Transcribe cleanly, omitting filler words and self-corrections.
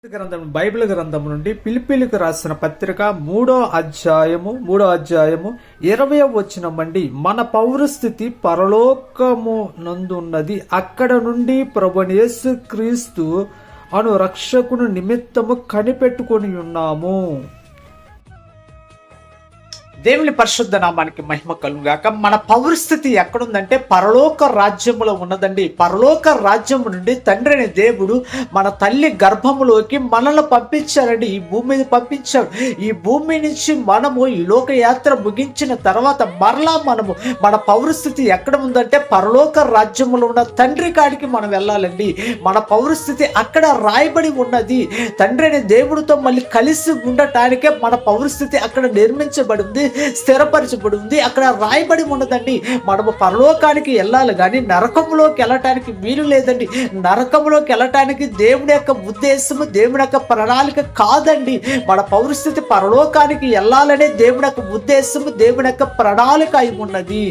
Bible గ్రంథం నుండి ఫిలిప్పీయులకు రాసిన పత్రిక మూడో అధ్యాయము 20వ వచనం అండి. మన పౌరస్థితి పరలోకము నందున్నది, అక్కడ నుండి ప్రభువైన యేసు క్రీస్తు అను రక్షకుని నిమిత్తము కనిపెట్టుకొని ఉన్నాము. దేవుని పరిశుద్ధ నామానికి మహిమ కలుగాక. మన పౌరస్థితి ఎక్కడుందంటే పరలోక రాజ్యములో ఉన్నదండి. పరలోక రాజ్యము నుండి తండ్రి అనే దేవుడు మన తల్లి గర్భములోకి మనల్ని పంపించారండి. ఈ భూమి మీద పంపించాడు. ఈ భూమి నుంచి మనము ఈ లోక యాత్ర ముగించిన తర్వాత మరలా మనము మన పౌరస్థితి ఎక్కడ ఉందంటే పరలోక రాజ్యములో ఉన్న తండ్రి కాడికి మనం వెళ్ళాలండి. మన పౌరస్థితి అక్కడ రాయబడి ఉన్నది. తండ్రి అనే దేవుడితో మళ్ళీ కలిసి ఉండటానికే మన పౌరస్థితి అక్కడ నిర్మించబడింది, స్థిరపరచబడి ఉంది, అక్కడ రాయబడి ఉన్నదండి. మనము పరలోకానికి వెళ్ళాలి కానీ నరకంలోకి వెళ్ళటానికి వీలు లేదండి. నరకంలోకి వెళ్ళటానికి దేవుని యొక్క ఉద్దేశము, దేవుని యొక్క ప్రణాళిక కాదండి. మన పౌరస్థితి పరలోకానికి వెళ్ళాలనే దేవుని యొక్క ఉద్దేశము, దేవుని యొక్క ప్రణాళిక అయి ఉన్నది.